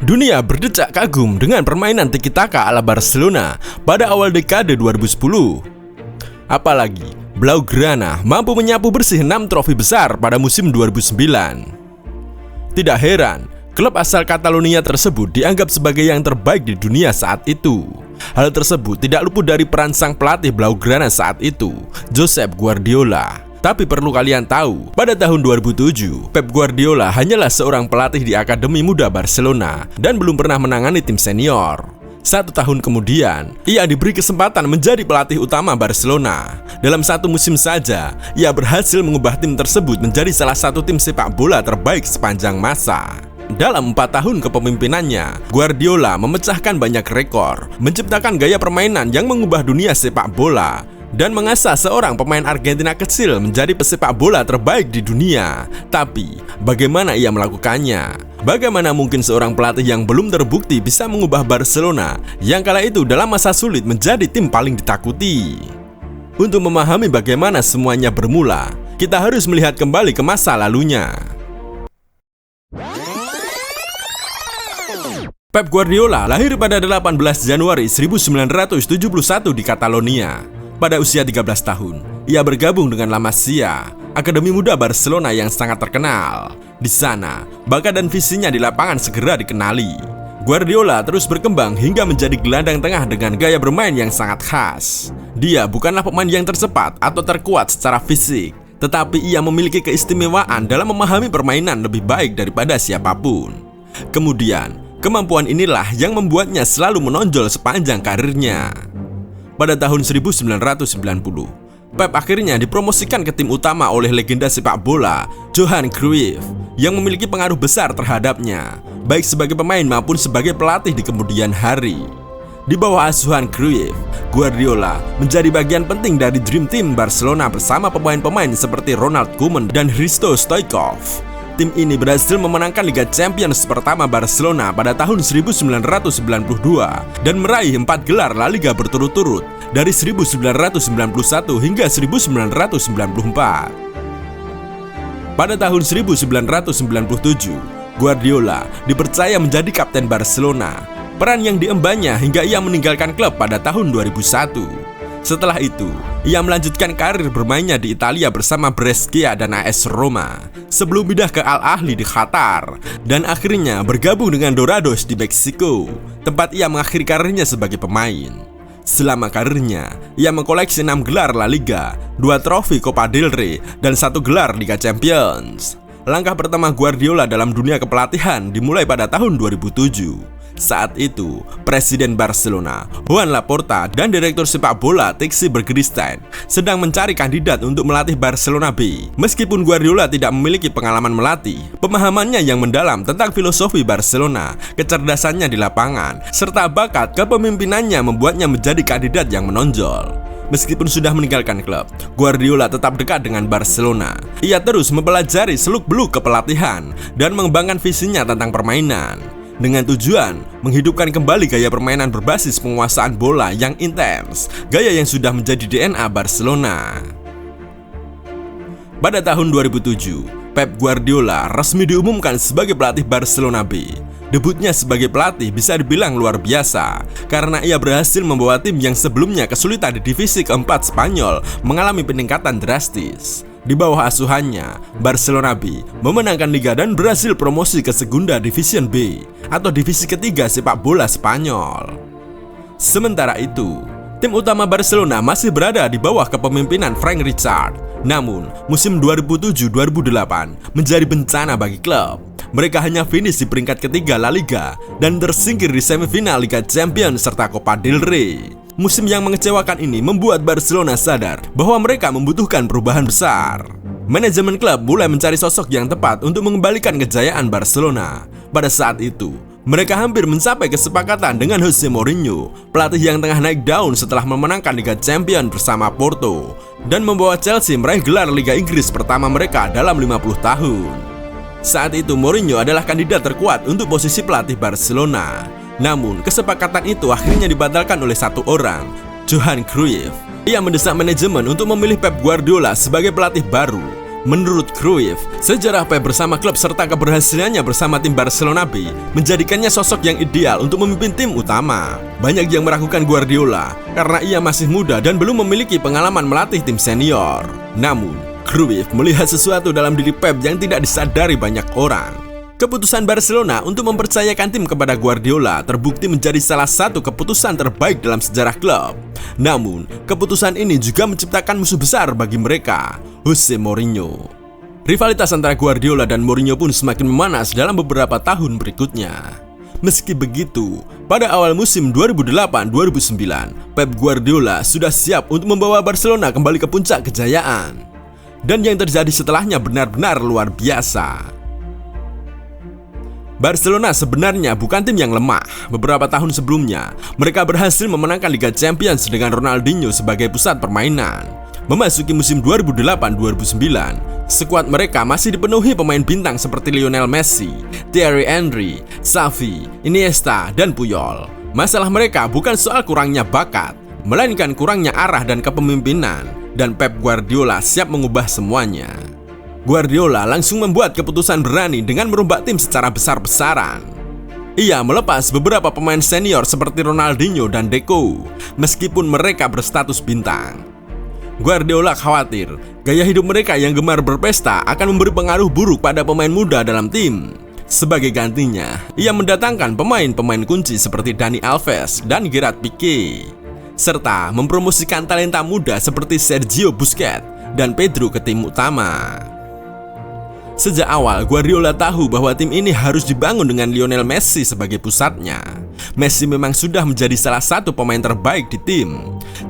Dunia berdecak kagum dengan permainan tiki-taka ala Barcelona pada awal dekade 2010. Apalagi, Blaugrana mampu menyapu bersih 6 trofi besar pada musim 2009. Tidak heran, klub asal Catalonia tersebut dianggap sebagai yang terbaik di dunia saat itu. Hal tersebut tidak luput dari peran sang pelatih Blaugrana saat itu, Josep Guardiola. Tapi perlu kalian tahu, pada tahun 2007, Pep Guardiola hanyalah seorang pelatih di Akademi Muda Barcelona dan belum pernah menangani tim senior. 1 tahun kemudian, ia diberi kesempatan menjadi pelatih utama Barcelona. Dalam 1 musim saja, ia berhasil mengubah tim tersebut menjadi salah satu tim sepak bola terbaik sepanjang masa. Dalam 4 tahun kepemimpinannya, Guardiola memecahkan banyak rekor, menciptakan gaya permainan yang mengubah dunia sepak bola, dan mengasah seorang pemain Argentina kecil menjadi pesepak bola terbaik di dunia. Tapi, bagaimana ia melakukannya? Bagaimana mungkin seorang pelatih yang belum terbukti bisa mengubah Barcelona yang kala itu dalam masa sulit menjadi tim paling ditakuti? Untuk memahami bagaimana semuanya bermula, kita harus melihat kembali ke masa lalunya. Pep Guardiola lahir pada 18 Januari 1971 di Catalonia. Pada usia 13 tahun, ia bergabung dengan La Masia, Akademi Muda Barcelona yang sangat terkenal. Di sana, bakat dan visinya di lapangan segera dikenali. Guardiola terus berkembang hingga menjadi gelandang tengah dengan gaya bermain yang sangat khas. Dia bukanlah pemain yang tercepat atau terkuat secara fisik, tetapi ia memiliki keistimewaan dalam memahami permainan lebih baik daripada siapapun. Kemudian, kemampuan inilah yang membuatnya selalu menonjol sepanjang karirnya. Pada tahun 1990, Pep akhirnya dipromosikan ke tim utama oleh legenda sepak bola Johan Cruyff yang memiliki pengaruh besar terhadapnya, baik sebagai pemain maupun sebagai pelatih di kemudian hari. Di bawah asuhan Cruyff, Guardiola menjadi bagian penting dari Dream Team Barcelona bersama pemain-pemain seperti Ronald Koeman dan Hristo Stoichkov. Tim ini berhasil memenangkan Liga Champions pertama Barcelona pada tahun 1992 dan meraih 4 gelar La Liga berturut-turut dari 1991 hingga 1994. Pada tahun 1997, Guardiola dipercaya menjadi kapten Barcelona, peran yang diembannya hingga ia meninggalkan klub pada tahun 2001. Setelah itu, ia melanjutkan karir bermainnya di Italia bersama Brescia dan AS Roma, sebelum pindah ke Al Ahly di Qatar, dan akhirnya bergabung dengan Dorados di Meksiko, tempat ia mengakhiri karirnya sebagai pemain. Selama karirnya, ia mengkoleksi 6 gelar La Liga, 2 trofi Copa del Rey, dan 1 gelar Liga Champions. Langkah pertama Guardiola dalam dunia kepelatihan dimulai pada tahun 2007. Saat itu, Presiden Barcelona, Joan Laporta, dan Direktur sepak bola Txiki Bergristain sedang mencari kandidat untuk melatih Barcelona B. Meskipun Guardiola tidak memiliki pengalaman melatih, pemahamannya yang mendalam tentang filosofi Barcelona, kecerdasannya di lapangan, serta bakat kepemimpinannya membuatnya menjadi kandidat yang menonjol. Meskipun sudah meninggalkan klub, Guardiola tetap dekat dengan Barcelona. Ia terus mempelajari seluk-beluk kepelatihan dan mengembangkan visinya tentang permainan, dengan tujuan menghidupkan kembali gaya permainan berbasis penguasaan bola yang intens, gaya yang sudah menjadi DNA Barcelona. Pada tahun 2007, Pep Guardiola resmi diumumkan sebagai pelatih Barcelona B. Debutnya sebagai pelatih bisa dibilang luar biasa, karena ia berhasil membawa tim yang sebelumnya kesulitan di divisi keempat Spanyol mengalami peningkatan drastis. Di bawah asuhannya, Barcelona B memenangkan Liga dan berhasil promosi ke Segunda Division B atau divisi ketiga sepak bola Spanyol. Sementara itu, tim utama Barcelona masih berada di bawah kepemimpinan Frank Rijkaard. Namun, musim 2007-2008 menjadi bencana bagi klub. Mereka hanya finish di peringkat ketiga La Liga dan tersingkir di semifinal Liga Champions serta Copa del Rey. Musim yang mengecewakan ini membuat Barcelona sadar bahwa mereka membutuhkan perubahan besar. Manajemen klub mulai mencari sosok yang tepat untuk mengembalikan kejayaan Barcelona. Pada saat itu, mereka hampir mencapai kesepakatan dengan Jose Mourinho, pelatih yang tengah naik daun setelah memenangkan Liga Champions bersama Porto dan membawa Chelsea meraih gelar Liga Inggris pertama mereka dalam 50 tahun. Saat itu Mourinho adalah kandidat terkuat untuk posisi pelatih Barcelona. Namun, kesepakatan itu akhirnya dibatalkan oleh satu orang, Johan Cruyff. Ia mendesak manajemen untuk memilih Pep Guardiola sebagai pelatih baru. Menurut Cruyff, sejarah Pep bersama klub serta keberhasilannya bersama tim Barcelona B menjadikannya sosok yang ideal untuk memimpin tim utama. Banyak yang meragukan Guardiola karena ia masih muda dan belum memiliki pengalaman melatih tim senior. Namun, Cruyff melihat sesuatu dalam diri Pep yang tidak disadari banyak orang. Keputusan Barcelona untuk mempercayakan tim kepada Guardiola terbukti menjadi salah satu keputusan terbaik dalam sejarah klub. Namun, keputusan ini juga menciptakan musuh besar bagi mereka, Jose Mourinho. Rivalitas antara Guardiola dan Mourinho pun semakin memanas dalam beberapa tahun berikutnya. Meski begitu, pada awal musim 2008-2009, Pep Guardiola sudah siap untuk membawa Barcelona kembali ke puncak kejayaan. Dan yang terjadi setelahnya benar-benar luar biasa. Barcelona sebenarnya bukan tim yang lemah. Beberapa tahun sebelumnya, mereka berhasil memenangkan Liga Champions dengan Ronaldinho sebagai pusat permainan. Memasuki musim 2008-2009, skuad mereka masih dipenuhi pemain bintang seperti Lionel Messi, Thierry Henry, Xavi, Iniesta, dan Puyol. Masalah mereka bukan soal kurangnya bakat, melainkan kurangnya arah dan kepemimpinan, dan Pep Guardiola siap mengubah semuanya. Guardiola langsung membuat keputusan berani dengan merombak tim secara besar-besaran. Ia melepas beberapa pemain senior seperti Ronaldinho dan Deco, meskipun mereka berstatus bintang. Guardiola khawatir gaya hidup mereka yang gemar berpesta akan memberi pengaruh buruk pada pemain muda dalam tim. Sebagai gantinya, ia mendatangkan pemain-pemain kunci seperti Dani Alves dan Gerard Piqué, serta mempromosikan talenta muda seperti Sergio Busquets dan Pedro ke tim utama. Sejak awal, Guardiola tahu bahwa tim ini harus dibangun dengan Lionel Messi sebagai pusatnya. Messi memang sudah menjadi salah satu pemain terbaik di tim.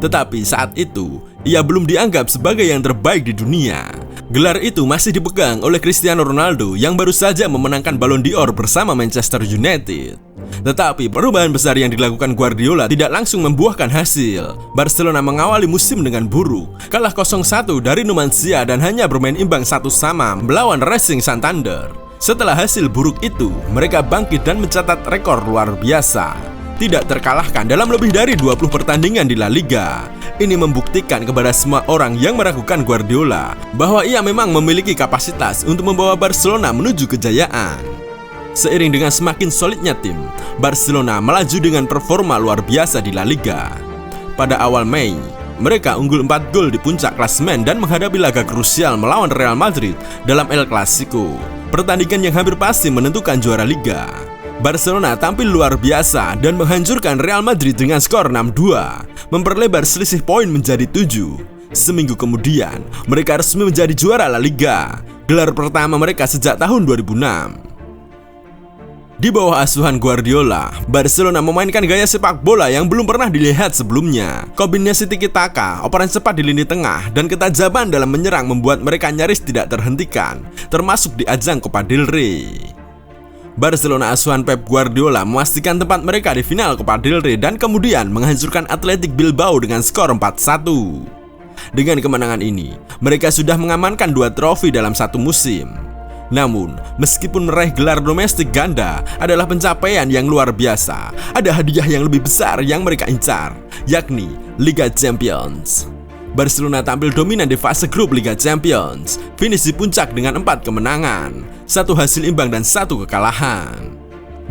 Tetapi saat itu, ia belum dianggap sebagai yang terbaik di dunia. Gelar itu masih dipegang oleh Cristiano Ronaldo yang baru saja memenangkan Ballon d'Or bersama Manchester United. Tetapi perubahan besar yang dilakukan Guardiola tidak langsung membuahkan hasil. Barcelona mengawali musim dengan buruk, kalah 0-1 dari Numancia dan hanya bermain imbang 1-1 melawan Racing Santander. Setelah hasil buruk itu, mereka bangkit dan mencatat rekor luar biasa, tidak terkalahkan dalam lebih dari 20 pertandingan di La Liga. Ini membuktikan kepada semua orang yang meragukan Guardiola bahwa ia memang memiliki kapasitas untuk membawa Barcelona menuju kejayaan. Seiring dengan semakin solidnya tim, Barcelona melaju dengan performa luar biasa di La Liga. Pada awal Mei, mereka unggul 4 gol di puncak klasemen dan menghadapi laga krusial melawan Real Madrid dalam El Clasico, pertandingan yang hampir pasti menentukan juara Liga. Barcelona tampil luar biasa dan menghancurkan Real Madrid dengan skor 6-2, memperlebar selisih poin menjadi 7. Seminggu kemudian, mereka resmi menjadi juara La Liga, gelar pertama mereka sejak tahun 2006. Di bawah asuhan Guardiola, Barcelona memainkan gaya sepak bola yang belum pernah dilihat sebelumnya. Kombinasi tiki-taka, operasi cepat di lini tengah, dan ketajaman dalam menyerang membuat mereka nyaris tidak terhentikan, termasuk di ajang Copa del Rey. Barcelona asuhan Pep Guardiola memastikan tempat mereka di final Copa del Rey dan kemudian menghancurkan Athletic Bilbao dengan skor 4-1. Dengan kemenangan ini, mereka sudah mengamankan 2 trofi dalam satu musim. Namun, meskipun meraih gelar domestik ganda adalah pencapaian yang luar biasa, ada hadiah yang lebih besar yang mereka incar, yakni Liga Champions. Barcelona tampil dominan di fase grup Liga Champions, finish di puncak dengan 4 kemenangan, 1 hasil imbang dan 1 kekalahan.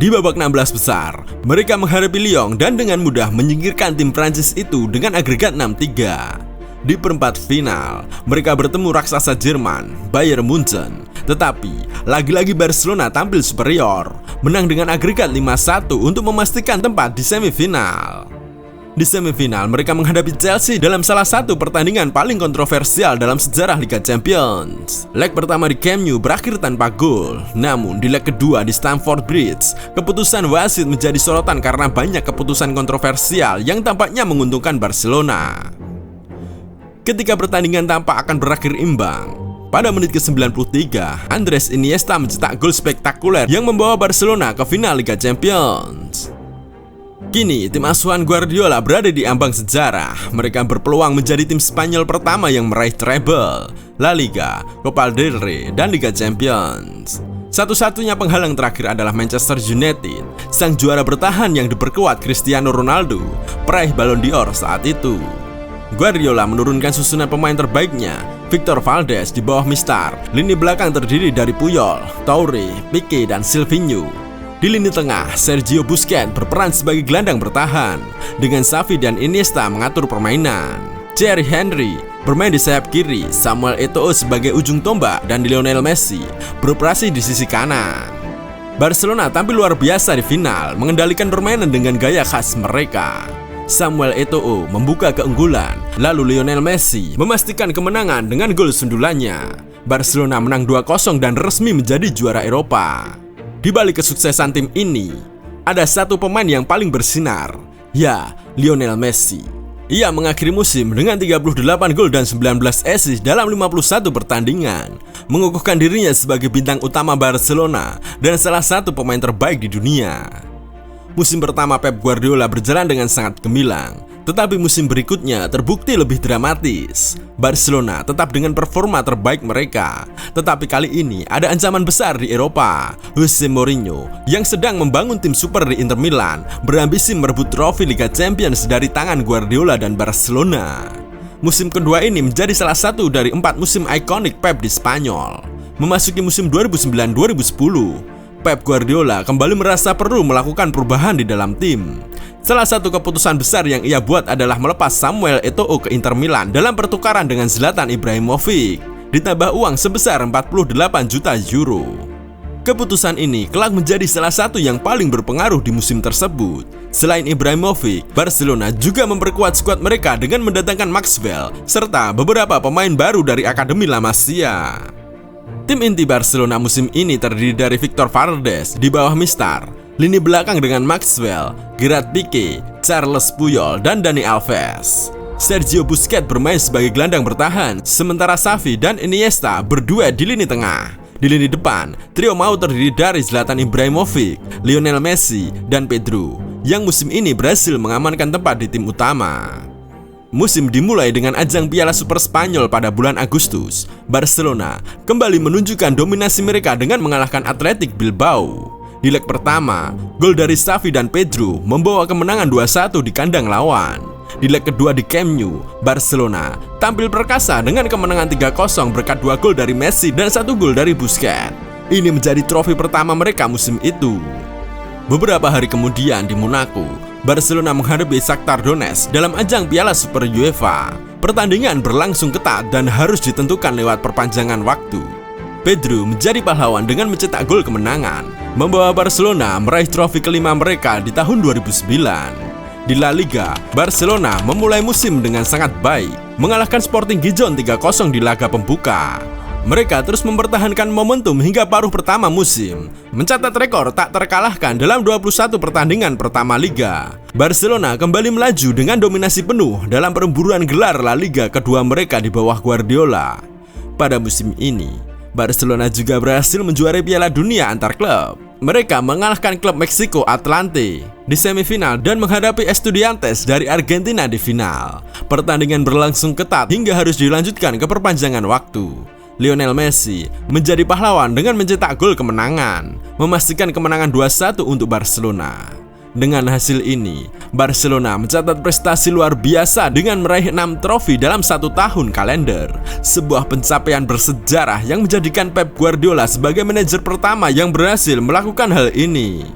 Di babak 16 besar, mereka menghadapi Lyon dan dengan mudah menyingkirkan tim Prancis itu dengan agregat 6-3. Di perempat final, mereka bertemu raksasa Jerman, Bayern Munchen. Tetapi, lagi-lagi Barcelona tampil superior, menang dengan agregat 5-1 untuk memastikan tempat di semifinal. Di semifinal, mereka menghadapi Chelsea dalam salah satu pertandingan paling kontroversial dalam sejarah Liga Champions. Leg pertama di Camp Nou berakhir tanpa gol. Namun, di leg kedua di Stamford Bridge, keputusan wasit menjadi sorotan karena banyak keputusan kontroversial yang tampaknya menguntungkan Barcelona. Ketika pertandingan tampak akan berakhir imbang, pada menit ke-93, Andres Iniesta mencetak gol spektakuler yang membawa Barcelona ke final Liga Champions. Kini, tim asuhan Guardiola berada di ambang sejarah. Mereka berpeluang menjadi tim Spanyol pertama yang meraih treble, La Liga, Copa del Rey, dan Liga Champions. Satu-satunya penghalang terakhir adalah Manchester United, sang juara bertahan yang diperkuat Cristiano Ronaldo, peraih Ballon d'Or saat itu. Guardiola menurunkan susunan pemain terbaiknya Victor Valdes di bawah Mistar. Lini belakang terdiri dari Puyol, Toure, Pique, dan Silvinho. Di lini tengah, Sergio Busquets berperan sebagai gelandang bertahan, dengan Xavi dan Iniesta mengatur permainan. Thierry Henry bermain di sayap kiri, Samuel Eto'o sebagai ujung tombak, dan Lionel Messi beroperasi di sisi kanan. Barcelona tampil luar biasa di final, mengendalikan permainan dengan gaya khas mereka. Samuel Eto'o membuka keunggulan, lalu Lionel Messi memastikan kemenangan dengan gol sundulannya. Barcelona menang 2-0 dan resmi menjadi juara Eropa. Di balik kesuksesan tim ini, ada satu pemain yang paling bersinar, ya, Lionel Messi. Ia mengakhiri musim dengan 38 gol dan 19 assist dalam 51 pertandingan, mengukuhkan dirinya sebagai bintang utama Barcelona dan salah satu pemain terbaik di dunia. Musim pertama Pep Guardiola berjalan dengan sangat gemilang, tetapi musim berikutnya terbukti lebih dramatis. Barcelona tetap dengan performa terbaik mereka, tetapi kali ini ada ancaman besar di Eropa. Jose Mourinho yang sedang membangun tim super di Inter Milan berambisi merebut trofi Liga Champions dari tangan Guardiola dan Barcelona. Musim kedua ini menjadi salah satu dari 4 musim ikonik Pep di Spanyol. Memasuki musim 2009-2010, Pep Guardiola kembali merasa perlu melakukan perubahan di dalam tim. Salah satu keputusan besar yang ia buat adalah melepas Samuel Eto'o ke Inter Milan dalam pertukaran dengan Zlatan Ibrahimovic, ditambah uang sebesar 48 juta euro. Keputusan ini kelak menjadi salah satu yang paling berpengaruh di musim tersebut. Selain Ibrahimovic, Barcelona juga memperkuat skuad mereka dengan mendatangkan Maxwell serta beberapa pemain baru dari Akademi La Masia. Tim inti Barcelona musim ini terdiri dari Victor Valdes di bawah Mistar, lini belakang dengan Maxwell, Gerard Pique, Charles Puyol, dan Dani Alves. Sergio Busquets bermain sebagai gelandang bertahan, sementara Xavi dan Iniesta berduet di lini tengah. Di lini depan, trio mau terdiri dari Zlatan Ibrahimovic, Lionel Messi, dan Pedro, yang musim ini berhasil mengamankan tempat di tim utama. Musim dimulai dengan ajang Piala Super Spanyol pada bulan Agustus. Barcelona kembali menunjukkan dominasi mereka dengan mengalahkan Athletic Bilbao. Di leg pertama, gol dari Xavi dan Pedro membawa kemenangan 2-1 di kandang lawan. Di leg kedua di Camp Nou, Barcelona tampil perkasa dengan kemenangan 3-0 berkat 2 gol dari Messi dan 1 gol dari Busquets. Ini menjadi trofi pertama mereka musim itu. Beberapa hari kemudian di Monaco, Barcelona menghadapi Shakhtar Donetsk dalam ajang Piala Super UEFA. Pertandingan berlangsung ketat dan harus ditentukan lewat perpanjangan waktu. Pedro menjadi pahlawan dengan mencetak gol kemenangan, membawa Barcelona meraih trofi kelima mereka di tahun 2009. Di La Liga, Barcelona memulai musim dengan sangat baik, mengalahkan Sporting Gijón 3-0 di laga pembuka. Mereka terus mempertahankan momentum hingga paruh pertama musim, mencatat rekor tak terkalahkan dalam 21 pertandingan pertama Liga. Barcelona kembali melaju dengan dominasi penuh dalam perburuan gelar La Liga kedua mereka di bawah Guardiola. Pada musim ini, Barcelona juga berhasil menjuarai Piala Dunia antar klub. Mereka mengalahkan klub Meksiko Atlante di semifinal dan menghadapi Estudiantes dari Argentina di final. Pertandingan berlangsung ketat hingga harus dilanjutkan ke perpanjangan waktu. Lionel Messi menjadi pahlawan dengan mencetak gol kemenangan, memastikan kemenangan 2-1 untuk Barcelona. Dengan hasil ini, Barcelona mencatat prestasi luar biasa dengan meraih 6 trofi dalam 1 tahun kalender. Sebuah pencapaian bersejarah yang menjadikan Pep Guardiola sebagai manajer pertama yang berhasil melakukan hal ini.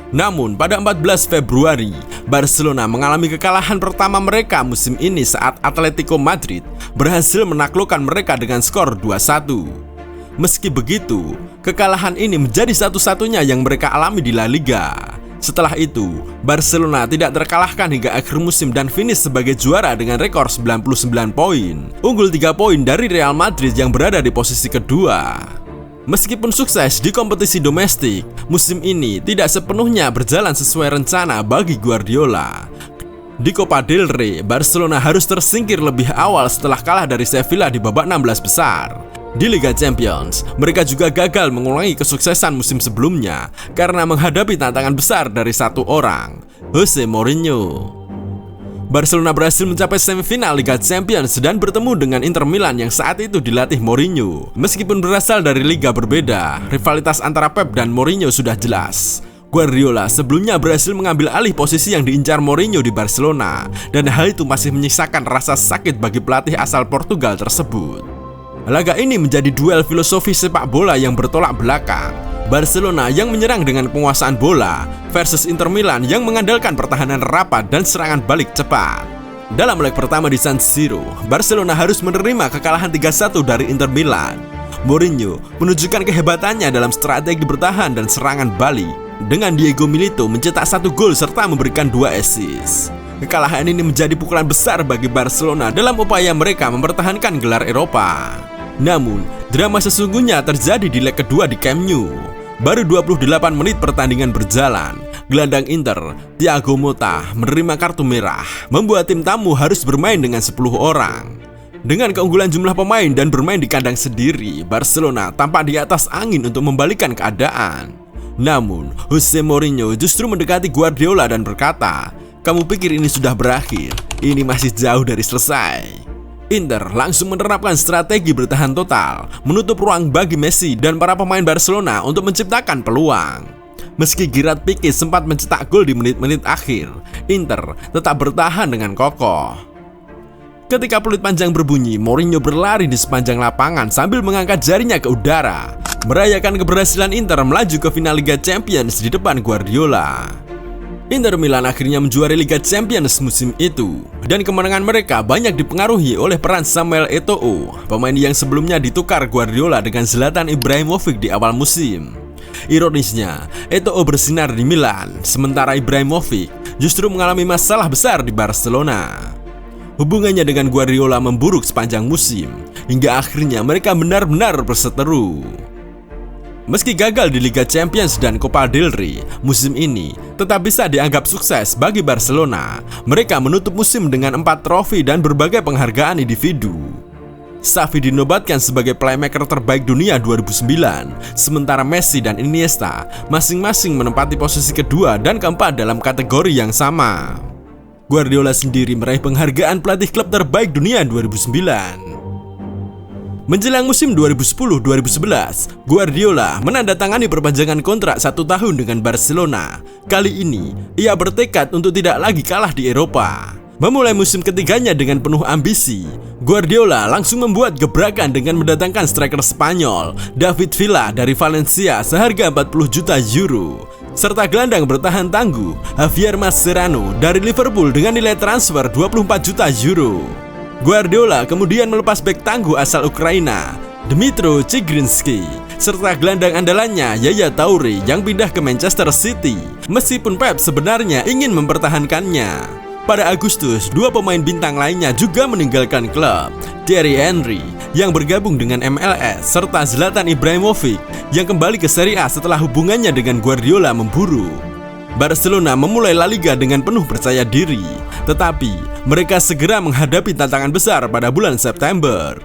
Namun pada 14 Februari, Barcelona mengalami kekalahan pertama mereka musim ini saat Atletico Madrid berhasil menaklukkan mereka dengan skor 2-1. Meski begitu, kekalahan ini menjadi satu-satunya yang mereka alami di La Liga. Setelah itu, Barcelona tidak terkalahkan hingga akhir musim dan finish sebagai juara dengan rekor 99 poin, unggul 3 poin dari Real Madrid yang berada di posisi kedua. Meskipun sukses di kompetisi domestik, musim ini tidak sepenuhnya berjalan sesuai rencana bagi Guardiola. Di Copa del Rey, Barcelona harus tersingkir lebih awal setelah kalah dari Sevilla di babak 16 besar. Di Liga Champions, mereka juga gagal mengulangi kesuksesan musim sebelumnya karena menghadapi tantangan besar dari satu orang, Jose Mourinho. Barcelona berhasil mencapai semifinal Liga Champions dan bertemu dengan Inter Milan yang saat itu dilatih Mourinho. Meskipun berasal dari liga berbeda, rivalitas antara Pep dan Mourinho sudah jelas. Guardiola sebelumnya berhasil mengambil alih posisi yang diincar Mourinho di Barcelona, dan hal itu masih menyisakan rasa sakit bagi pelatih asal Portugal tersebut. Laga ini menjadi duel filosofi sepak bola yang bertolak belakang. Barcelona yang menyerang dengan penguasaan bola versus Inter Milan yang mengandalkan pertahanan rapat dan serangan balik cepat. Dalam leg pertama di San Siro, Barcelona harus menerima kekalahan 3-1 dari Inter Milan. Mourinho menunjukkan kehebatannya dalam strategi bertahan dan serangan balik dengan Diego Milito mencetak 1 gol serta memberikan 2 assist. Kekalahan ini menjadi pukulan besar bagi Barcelona dalam upaya mereka mempertahankan gelar Eropa. Namun, drama sesungguhnya terjadi di leg kedua di Camp Nou. Baru 28 menit pertandingan berjalan, gelandang Inter, Thiago Motta, menerima kartu merah, membuat tim tamu harus bermain dengan 10 orang. Dengan keunggulan jumlah pemain dan bermain di kandang sendiri, Barcelona tampak di atas angin untuk membalikkan keadaan. Namun, Jose Mourinho justru mendekati Guardiola dan berkata, "Kamu pikir ini sudah berakhir? Ini masih jauh dari selesai." Inter langsung menerapkan strategi bertahan total, menutup ruang bagi Messi dan para pemain Barcelona untuk menciptakan peluang. Meski Gerard Pique sempat mencetak gol di menit-menit akhir, Inter tetap bertahan dengan kokoh. Ketika peluit panjang berbunyi, Mourinho berlari di sepanjang lapangan sambil mengangkat jarinya ke udara, merayakan keberhasilan Inter melaju ke final Liga Champions di depan Guardiola. Inter Milan akhirnya menjuari Liga Champions musim itu, dan kemenangan mereka banyak dipengaruhi oleh peran Samuel Eto'o, pemain yang sebelumnya ditukar Guardiola dengan Zlatan Ibrahimovic di awal musim. Ironisnya, Eto'o bersinar di Milan, sementara Ibrahimovic justru mengalami masalah besar di Barcelona. Hubungannya dengan Guardiola memburuk sepanjang musim, hingga akhirnya mereka benar-benar berseteru. Meski gagal di Liga Champions dan Copa del Rey, musim ini tetap bisa dianggap sukses bagi Barcelona. Mereka menutup musim dengan 4 trofi dan berbagai penghargaan individu. Xavi dinobatkan sebagai playmaker terbaik dunia 2009, sementara Messi dan Iniesta masing-masing menempati posisi kedua dan keempat dalam kategori yang sama. Guardiola sendiri meraih penghargaan pelatih klub terbaik dunia 2009. Menjelang musim 2010-2011, Guardiola menandatangani perpanjangan kontrak 1 tahun dengan Barcelona. Kali ini, ia bertekad untuk tidak lagi kalah di Eropa. Memulai musim ketiganya dengan penuh ambisi, Guardiola langsung membuat gebrakan dengan mendatangkan striker Spanyol, David Villa dari Valencia seharga 40 juta euro, serta gelandang bertahan tangguh, Javier Mascherano dari Liverpool dengan nilai transfer 24 juta euro. Guardiola kemudian melepas bek tangguh asal Ukraina, Dmytro Chigrinsky, serta gelandang andalannya Yaya Toure yang pindah ke Manchester City, meskipun Pep sebenarnya ingin mempertahankannya. Pada Agustus, 2 pemain bintang lainnya juga meninggalkan klub, Thierry Henry yang bergabung dengan MLS, serta Zlatan Ibrahimovic yang kembali ke Serie A setelah hubungannya dengan Guardiola memburuk. Barcelona memulai La Liga dengan penuh percaya diri, tetapi mereka segera menghadapi tantangan besar pada bulan September.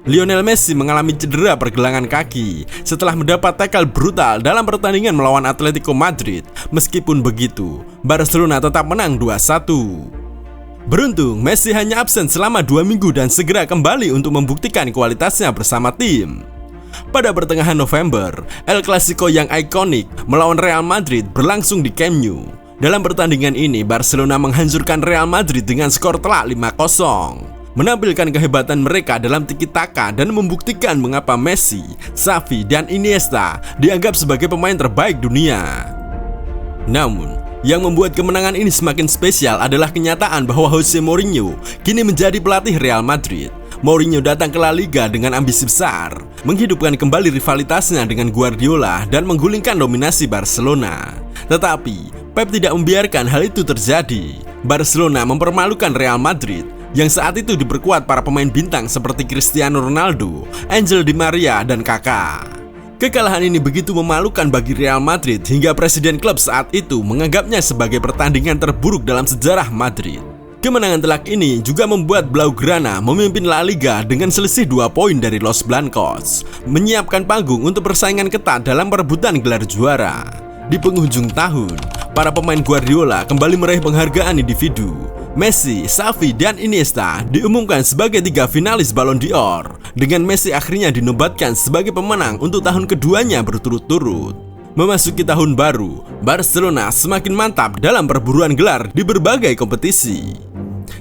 Lionel Messi mengalami cedera pergelangan kaki setelah mendapat tackle brutal dalam pertandingan melawan Atletico Madrid. Meskipun begitu, Barcelona tetap menang 2-1. Beruntung, Messi hanya absen selama 2 minggu dan segera kembali untuk membuktikan kualitasnya bersama tim. Pada pertengahan November, El Clasico yang ikonik melawan Real Madrid berlangsung di Camp Nou. Dalam pertandingan ini, Barcelona menghancurkan Real Madrid dengan skor telak 5-0, menampilkan kehebatan mereka dalam tiki-taka dan membuktikan mengapa Messi, Xavi, dan Iniesta dianggap sebagai pemain terbaik dunia. Namun, yang membuat kemenangan ini semakin spesial adalah kenyataan bahwa Jose Mourinho kini menjadi pelatih Real Madrid. Mourinho datang ke La Liga dengan ambisi besar, menghidupkan kembali rivalitasnya dengan Guardiola dan menggulingkan dominasi Barcelona. Tetapi, Pep tidak membiarkan hal itu terjadi. Barcelona mempermalukan Real Madrid yang saat itu diperkuat para pemain bintang seperti Cristiano Ronaldo, Angel Di Maria, dan Kaká. Kekalahan ini begitu memalukan bagi Real Madrid hingga presiden klub saat itu menganggapnya sebagai pertandingan terburuk dalam sejarah Madrid. Kemenangan telak ini juga membuat Blaugrana memimpin La Liga dengan selisih 2 poin dari Los Blancos, menyiapkan panggung untuk persaingan ketat dalam perebutan gelar juara. Di penghujung tahun, para pemain Guardiola kembali meraih penghargaan individu. Messi, Xavi, dan Iniesta diumumkan sebagai 3 finalis Ballon d'Or, dengan Messi akhirnya dinobatkan sebagai pemenang untuk tahun keduanya berturut-turut. Memasuki tahun baru, Barcelona semakin mantap dalam perburuan gelar di berbagai kompetisi.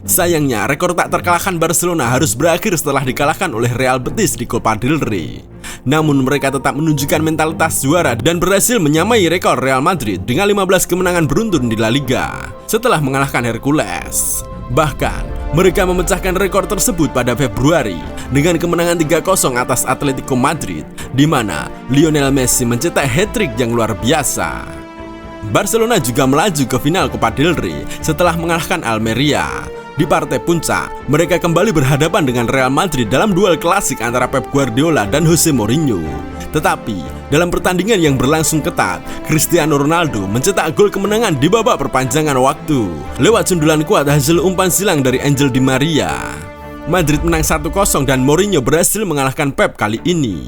Sayangnya, rekor tak terkalahkan Barcelona harus berakhir setelah dikalahkan oleh Real Betis di Copa del Rey. Namun mereka tetap menunjukkan mentalitas juara dan berhasil menyamai rekor Real Madrid dengan 15 kemenangan beruntun di La Liga setelah mengalahkan Hercules. Bahkan, mereka memecahkan rekor tersebut pada Februari dengan kemenangan 3-0 atas Atletico Madrid, di mana Lionel Messi mencetak hat-trick yang luar biasa. Barcelona juga melaju ke final Copa del Rey setelah mengalahkan Almeria. Di partai puncak, mereka kembali berhadapan dengan Real Madrid dalam duel klasik antara Pep Guardiola dan Jose Mourinho. Tetapi, dalam pertandingan yang berlangsung ketat, Cristiano Ronaldo mencetak gol kemenangan di babak perpanjangan waktu lewat sundulan kuat hasil umpan silang dari Angel Di Maria. Madrid menang 1-0 dan Mourinho berhasil mengalahkan Pep kali ini.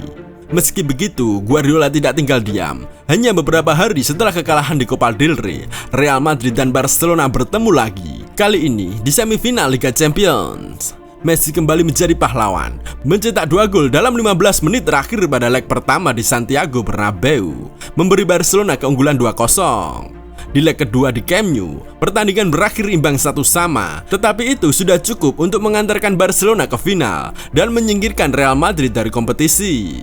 Meski begitu, Guardiola tidak tinggal diam. Hanya beberapa hari setelah kekalahan di Copa del Rey, Real Madrid dan Barcelona bertemu lagi. Kali ini di semifinal Liga Champions. Messi kembali menjadi pahlawan, mencetak 2 gol dalam 15 menit terakhir pada leg pertama di Santiago Bernabeu, memberi Barcelona keunggulan 2-0. Di leg kedua di Camp Nou, pertandingan berakhir imbang 1-1, tetapi itu sudah cukup untuk mengantarkan Barcelona ke final dan menyingkirkan Real Madrid dari kompetisi.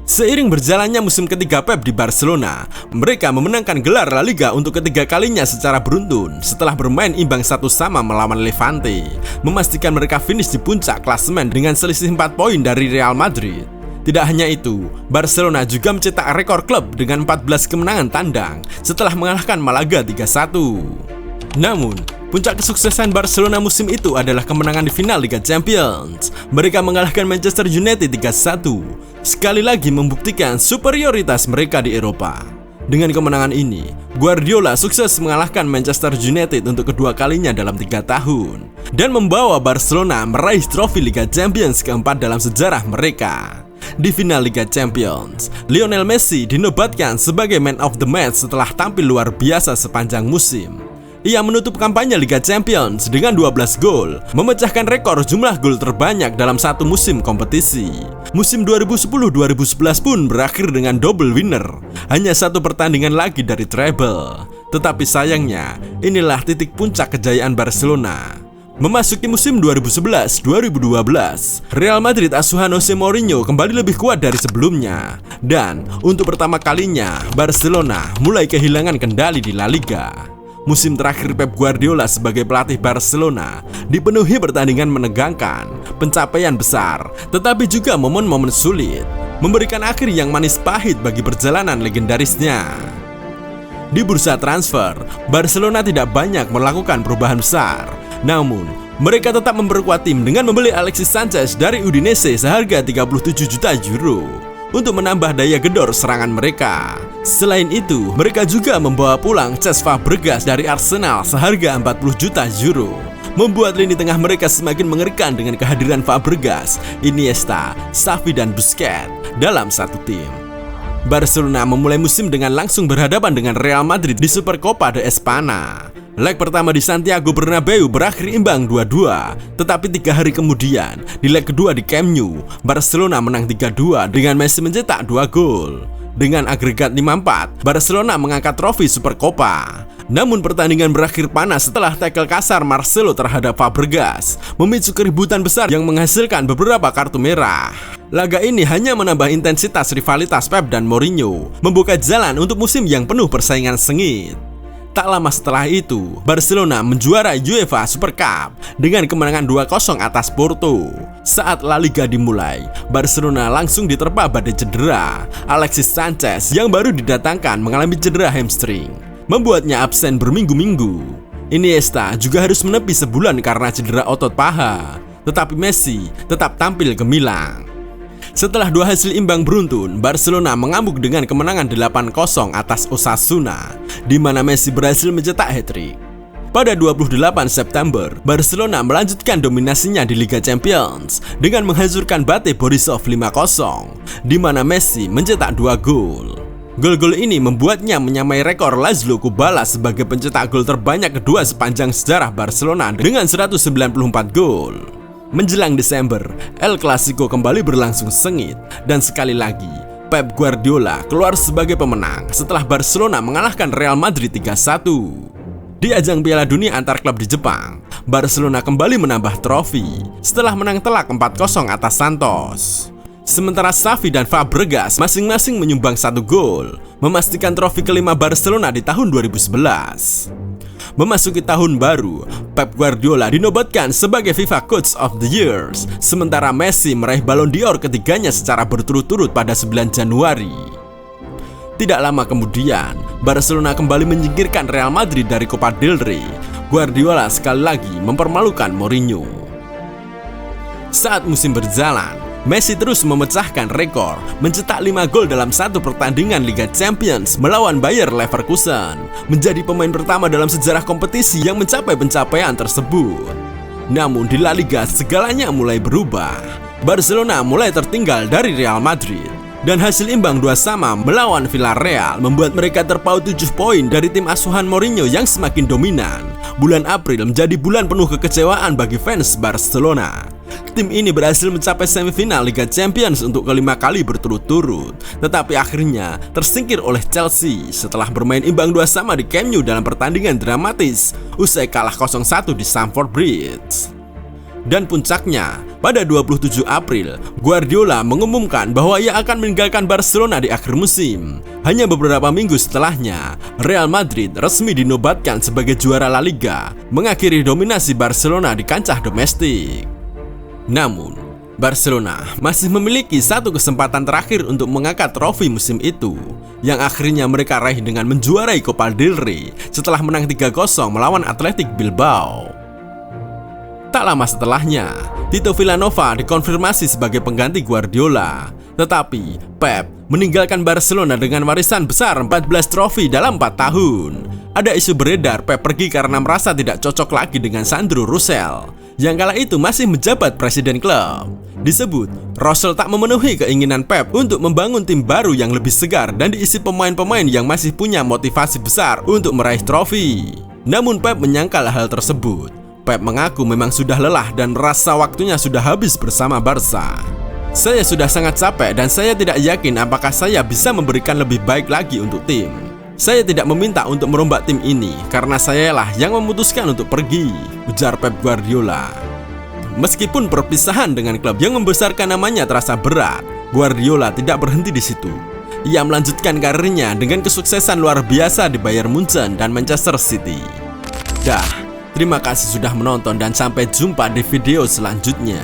Seiring berjalannya musim ketiga Pep di Barcelona, mereka memenangkan gelar La Liga untuk ketiga kalinya secara beruntun setelah bermain imbang 1-1 melawan Levante, memastikan mereka finish di puncak klasemen dengan selisih 4 poin dari Real Madrid. Tidak hanya itu, Barcelona juga mencetak rekor klub dengan 14 kemenangan tandang setelah mengalahkan Malaga 3-1. Namun, puncak kesuksesan Barcelona musim itu adalah kemenangan di final Liga Champions. Mereka mengalahkan Manchester United 3-1, sekali lagi membuktikan superioritas mereka di Eropa. Dengan kemenangan ini, Guardiola sukses mengalahkan Manchester United untuk kedua kalinya dalam 3 tahun dan membawa Barcelona meraih trofi Liga Champions keempat dalam sejarah mereka. Di final Liga Champions, Lionel Messi dinobatkan sebagai Man of the Match setelah tampil luar biasa sepanjang musim. Ia menutup kampanye Liga Champions dengan 12 gol, memecahkan rekor jumlah gol terbanyak dalam satu musim kompetisi. Musim 2010-2011 pun berakhir dengan double winner, hanya satu pertandingan lagi dari treble. Tetapi sayangnya, inilah titik puncak kejayaan Barcelona. Memasuki musim 2011-2012, Real Madrid asuhan Jose Mourinho kembali lebih kuat dari sebelumnya. Dan untuk pertama kalinya, Barcelona mulai kehilangan kendali di La Liga. Musim terakhir Pep Guardiola sebagai pelatih Barcelona dipenuhi pertandingan menegangkan, pencapaian besar, tetapi juga momen-momen sulit, memberikan akhir yang manis pahit bagi perjalanan legendarisnya. Di bursa transfer, Barcelona tidak banyak melakukan perubahan besar. Namun, mereka tetap memperkuat tim dengan membeli Alexis Sanchez dari Udinese seharga 37 juta euro untuk menambah daya gedor serangan mereka. Selain itu, mereka juga membawa pulang Cesc Fabregas dari Arsenal seharga 40 juta euro, membuat lini tengah mereka semakin mengerikan dengan kehadiran Fabregas, Iniesta, Xavi dan Busquets dalam satu tim. Barcelona memulai musim dengan langsung berhadapan dengan Real Madrid di Supercopa de España. Leg pertama di Santiago Bernabeu berakhir imbang 2-2, tetapi 3 hari kemudian, di leg kedua di Camp Nou, Barcelona menang 3-2 dengan Messi mencetak 2 gol. Dengan agregat 5-4, Barcelona mengangkat trofi Supercopa. Namun pertandingan berakhir panas setelah tackle kasar Marcelo terhadap Fabregas, memicu keributan besar yang menghasilkan beberapa kartu merah. Laga ini hanya menambah intensitas rivalitas Pep dan Mourinho, membuka jalan untuk musim yang penuh persaingan sengit. Tak lama setelah itu, Barcelona menjuarai UEFA Super Cup dengan kemenangan 2-0 atas Porto. Saat La Liga dimulai, Barcelona langsung diterpa badai cedera. Alexis Sanchez yang baru didatangkan mengalami cedera hamstring, membuatnya absen berminggu-minggu. Iniesta juga harus menepi sebulan karena cedera otot paha. Tetapi Messi tetap tampil gemilang. Setelah 2 hasil imbang beruntun, Barcelona mengamuk dengan kemenangan 8-0 atas Osasuna, di mana Messi berhasil mencetak hat-trick. Pada 28 September, Barcelona melanjutkan dominasinya di Liga Champions dengan menghancurkan Bate Borisov 5-0, di mana Messi mencetak 2 gol. Gol-gol ini membuatnya menyamai rekor Laszlo Kubala sebagai pencetak gol terbanyak kedua sepanjang sejarah Barcelona dengan 194 gol. Menjelang Desember, El Clasico kembali berlangsung sengit dan sekali lagi Pep Guardiola keluar sebagai pemenang setelah Barcelona mengalahkan Real Madrid 3-1. Di ajang Piala Dunia antar klub di Jepang, Barcelona kembali menambah trofi setelah menang telak 4-0 atas Santos. Sementara Xavi dan Fabregas masing-masing menyumbang 1 gol, memastikan trofi kelima Barcelona di tahun 2011. Memasuki tahun baru, Pep Guardiola dinobatkan sebagai FIFA Coach of the Year, sementara Messi meraih Ballon d'Or ketiganya secara berturut-turut pada 9 Januari. Tidak lama kemudian, Barcelona kembali menyingkirkan Real Madrid dari Copa del Rey. Guardiola sekali lagi mempermalukan Mourinho. Saat musim berjalan, Messi terus memecahkan rekor, mencetak 5 gol dalam satu pertandingan Liga Champions melawan Bayer Leverkusen, menjadi pemain pertama dalam sejarah kompetisi yang mencapai pencapaian tersebut. Namun di La Liga segalanya mulai berubah. Barcelona mulai tertinggal dari Real Madrid, dan hasil imbang 2-2 melawan Villarreal membuat mereka terpaut 7 poin dari tim asuhan Mourinho yang semakin dominan. Bulan April menjadi bulan penuh kekecewaan bagi fans Barcelona. Tim ini berhasil mencapai semifinal Liga Champions untuk kelima kali berturut-turut, tetapi akhirnya tersingkir oleh Chelsea setelah bermain imbang 2-2 di Camp Nou dalam pertandingan dramatis usai kalah 0-1 di Stamford Bridge. Dan puncaknya, pada 27 April, Guardiola mengumumkan bahwa ia akan meninggalkan Barcelona di akhir musim. Hanya beberapa minggu setelahnya, Real Madrid resmi dinobatkan sebagai juara La Liga, mengakhiri dominasi Barcelona di kancah domestik. Namun, Barcelona masih memiliki satu kesempatan terakhir untuk mengangkat trofi musim itu, yang akhirnya mereka raih dengan menjuarai Copa del Rey setelah menang 3-0 melawan Athletic Bilbao. Tak lama setelahnya, Tito Vilanova dikonfirmasi sebagai pengganti Guardiola. Tetapi Pep meninggalkan Barcelona dengan warisan besar 14 trofi dalam 4 tahun. Ada isu beredar Pep pergi karena merasa tidak cocok lagi dengan Sandro Rosell, yang kala itu masih menjabat presiden klub. Disebut, Rosell tak memenuhi keinginan Pep untuk membangun tim baru yang lebih segar dan diisi pemain-pemain yang masih punya motivasi besar untuk meraih trofi. Namun Pep menyangkal hal tersebut. Pep mengaku memang sudah lelah dan merasa waktunya sudah habis bersama Barca. Saya sudah sangat capek dan saya tidak yakin apakah saya bisa memberikan lebih baik lagi untuk tim. Saya tidak meminta untuk merombak tim ini karena sayalah yang memutuskan untuk pergi, ujar Pep Guardiola. Meskipun perpisahan dengan klub yang membesarkan namanya terasa berat, Guardiola tidak berhenti di situ. Ia melanjutkan karirnya dengan kesuksesan luar biasa di Bayern Munchen dan Manchester City. Terima kasih sudah menonton dan sampai jumpa di video selanjutnya.